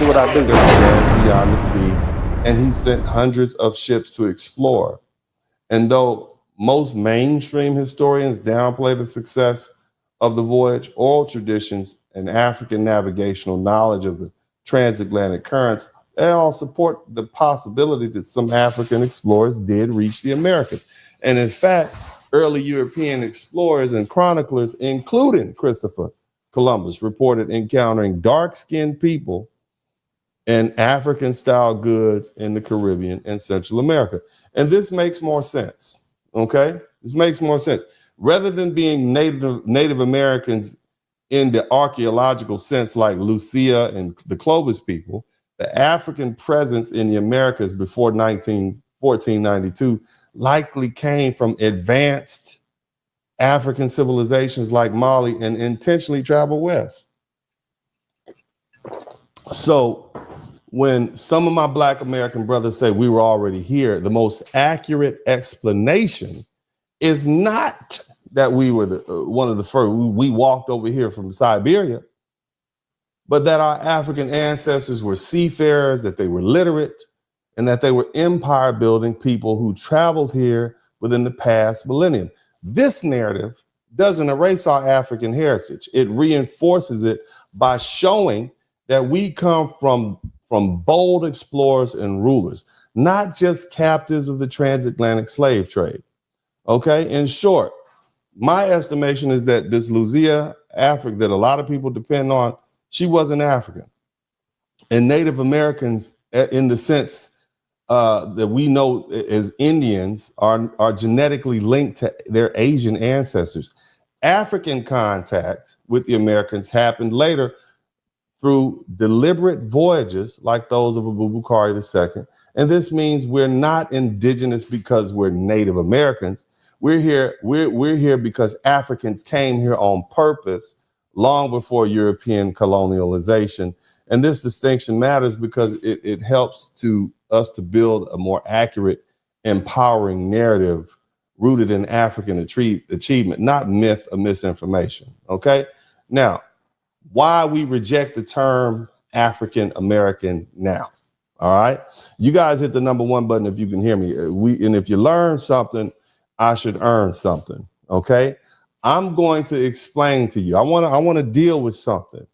do what I do. Lands beyond the sea, and he sent hundreds of ships to explore. And though most mainstream historians downplay the success of the voyage, oral traditions and African navigational knowledge of the transatlantic currents, they all support the possibility that some African explorers did reach the Americas. And in fact, early European explorers and chroniclers, including Christopher Columbus, reported encountering dark-skinned people and African-style goods in the Caribbean and Central America. And this makes more sense, okay? This makes more sense. Rather than being Native Americans in the archaeological sense like Lucia and the Clovis people, the African presence in the Americas before 1492 likely came from advanced African civilizations like Mali and intentionally traveled west. So when some of my Black American brothers say we were already here, the most accurate explanation is not that we were one of the first, we walked over here from Siberia, but that our African ancestors were seafarers, that they were literate, and that they were empire building people who traveled here within the past millennium. This narrative doesn't erase our African heritage. It reinforces it by showing that we come from bold explorers and rulers, not just captives of the transatlantic slave trade. Okay, in short, my estimation is that this Lucia Africa that a lot of people depend on, she wasn't African. And Native Americans, in the sense that we know as Indians, are genetically linked to their Asian ancestors. African contact with the Americans happened later through deliberate voyages like those of Abu Bakari II. And this means we're not indigenous because we're Native Americans. We're here because Africans came here on purpose long before European colonialization. And this distinction matters because it helps us to build a more accurate, empowering narrative rooted in African achievement, not myth or misinformation. Okay? Now, why we reject the term African American now. All right. You guys hit the #1 button if you can hear me. And if you learn something, I should earn something. Okay. I'm going to explain to you. I want to deal with something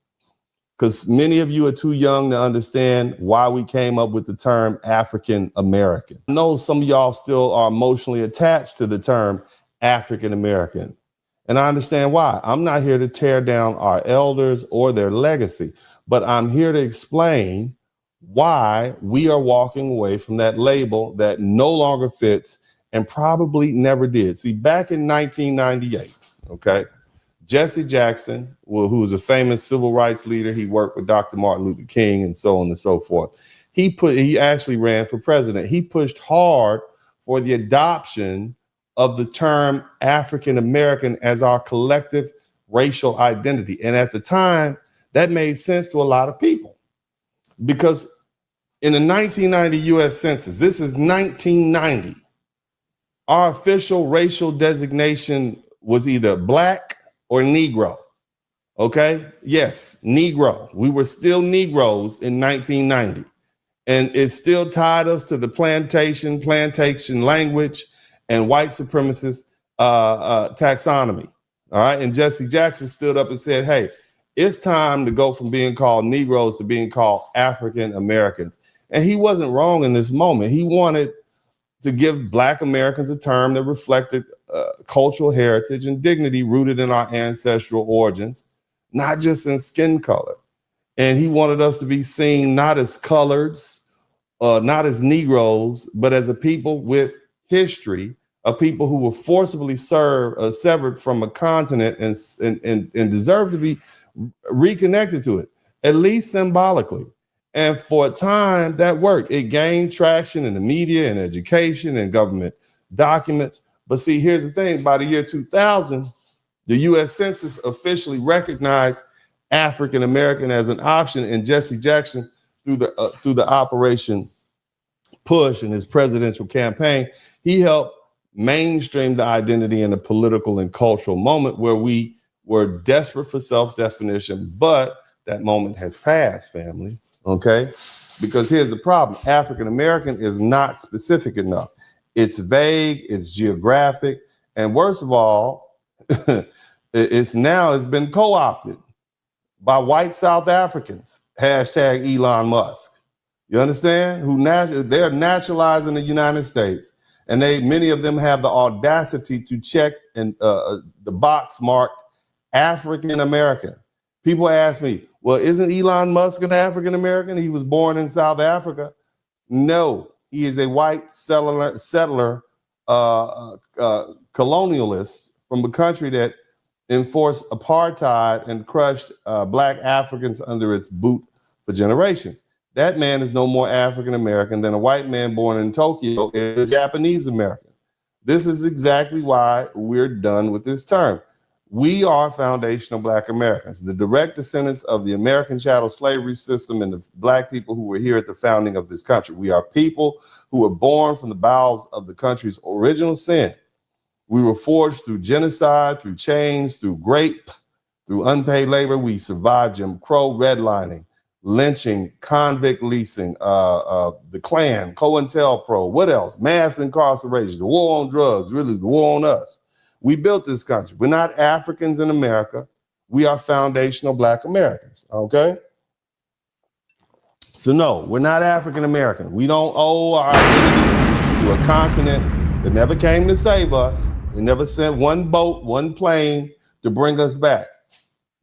because many of you are too young to understand why we came up with the term African American. I know some of y'all still are emotionally attached to the term African American. And I understand why. I'm not here to tear down our elders or their legacy, but I'm here to explain why we are walking away from that label that no longer fits and probably never did. See, back in 1998, okay, Jesse Jackson, who was a famous civil rights leader, he worked with Dr. Martin Luther King and so on and so forth. He actually ran for president. He pushed hard for the adoption of the term African American as our collective racial identity. And at the time, that made sense to a lot of people because in the 1990 US Census, this is 1990, our official racial designation was either Black or Negro. Okay? Yes, Negro. We were still Negroes in 1990. And it still tied us to the plantation language and white supremacist taxonomy. All right. And Jesse Jackson stood up and said, hey, it's time to go from being called Negroes to being called African Americans. And he wasn't wrong in this moment. He wanted to give Black Americans a term that reflected cultural heritage and dignity rooted in our ancestral origins, not just in skin color. And he wanted us to be seen not as coloreds, not as Negroes, but as a people with history, of people who were forcibly severed from a continent and deserve to be reconnected to it, at least symbolically. And for a time that worked. It gained traction in the media and education and government documents. But see, here's the thing, by the year 2000, the US Census officially recognized African American as an option, and Jesse Jackson, through the Operation Push in his presidential campaign, he helped mainstream the identity in a political and cultural moment where we were desperate for self-definition, but that moment has passed, family. okay? Because here's the problem. African American is not specific enough. It's vague, it's geographic, and worst of all, it's been co-opted by white South Africans. Hashtag Elon Musk. You understand? They're naturalized in the United States, and many of them have the audacity to check the box marked African American. People ask me, well, isn't Elon Musk an African American? He was born in South Africa. No, he is a white settler colonialist from a country that enforced apartheid and crushed black Africans under its boot for generations. That man is no more African American than a white man born in Tokyo is a Japanese American. This is exactly why we're done with this term. We are foundational black Americans, the direct descendants of the American chattel slavery system and the black people who were here at the founding of this country. We are people who were born from the bowels of the country's original sin. We were forged through genocide, through chains, through rape, through unpaid labor. We survived Jim Crow, redlining, lynching, convict leasing, the Klan, COINTELPRO, what else? Mass incarceration, the war on drugs, really the war on us. We built this country. We're not Africans in America. We are foundational black Americans, okay? So no, we're not African American. We don't owe our identity to a continent that never came to save us. They never sent one boat, one plane to bring us back,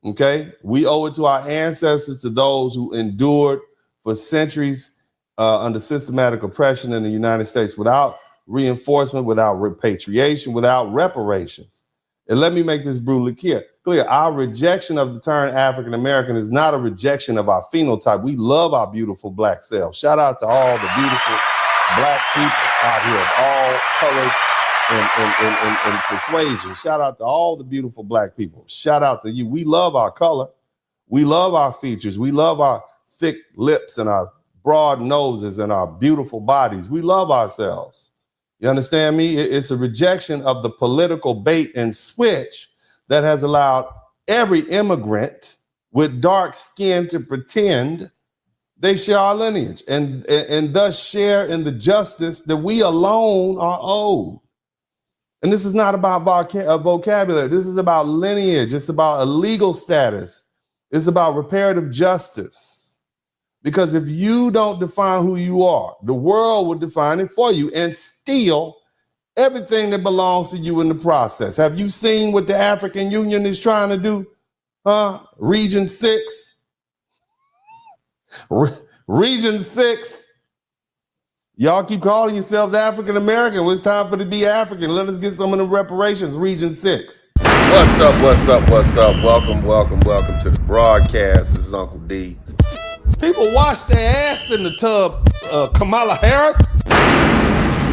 okay? We owe it to our ancestors, to those who endured for centuries under systematic oppression in the United States without reinforcement, without repatriation, without reparations. And let me make this brutally clear. Our rejection of the term African American is not a rejection of our phenotype. We love our beautiful black selves. Shout out to all the beautiful black people out here of all colors and persuasion. Shout out to all the beautiful black people. Shout out to you. We love our color. We love our features. We love our thick lips and our broad noses and our beautiful bodies. We love ourselves. You understand me? It's a rejection of the political bait and switch that has allowed every immigrant with dark skin to pretend they share our lineage and thus share in the justice that we alone are owed. And this is not about vocabulary. This is about lineage. It's about a legal status. It's about reparative justice. Because if you don't define who you are, the world will define it for you and steal everything that belongs to you in the process. Have you seen what the African Union is trying to do? Region 6? Region 6? Y'all keep calling yourselves African American. Well, it's time for to be African. Let us get some of the reparations. Region 6. What's up? What's up? What's up? Welcome to the broadcast. This is Uncle D. People wash their ass in the tub, Kamala Harris.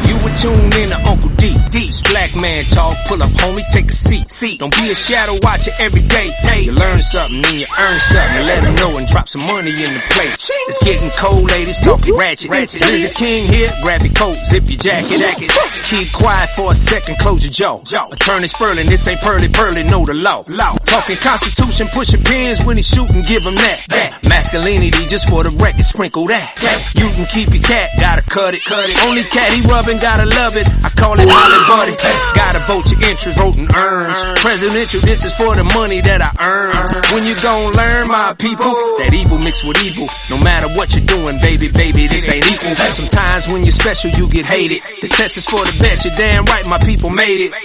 You were tuned in to Uncle D. D's black man talk. Pull up, homie, take a seat. Don't be a shadow watcher every day. You learn something and you earn something. And let them know and drop some money in the plate. It's getting cold, ladies, talking ratchet. Lizard King here, grab your coat, zip your jacket. Keep quiet for a second, close your jaw. Attorney Spurling, this ain't pearly, know the law. Talking Constitution, pushing pins when he shooting, give him that. Masculinity, just for the record, sprinkle that. You can keep your cat, gotta cut it. Only cat he rubbing, gotta love it. I call it Molly Buddy. Gotta vote your interest, voting earns. Presidential, this is for the money that I earn. When you gon' learn, my people, that evil mixed with evil. No matter what you're doing, baby, this ain't equal. Sometimes when you're special, you get hated. The test is for the best, you're damn right, my people made it.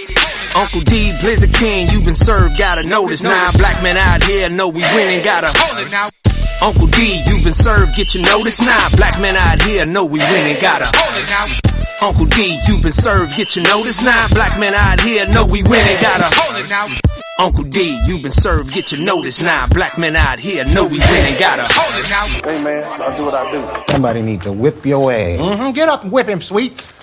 Uncle D, Blizzard King, you been served, gotta notice. Now black men out here know we winning, gotta hold it now. Uncle D, you been served, get your notice. Now black men out here know we winning, gotta hold it now. Uncle D, you been served, get your notice. Now black men out here know we winning, gotta hold it now. Uncle D, you been served, get your notice. Now black men out here know we winning, gotta hold it now. Hey man, I'll do what I do. Somebody need to whip your ass. Get up and whip him, Sweets.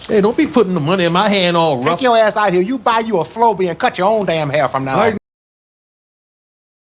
Hey, don't be putting the money in my hand all rough. Take your ass out here. You buy you a Flowbee and cut your own damn hair from now on.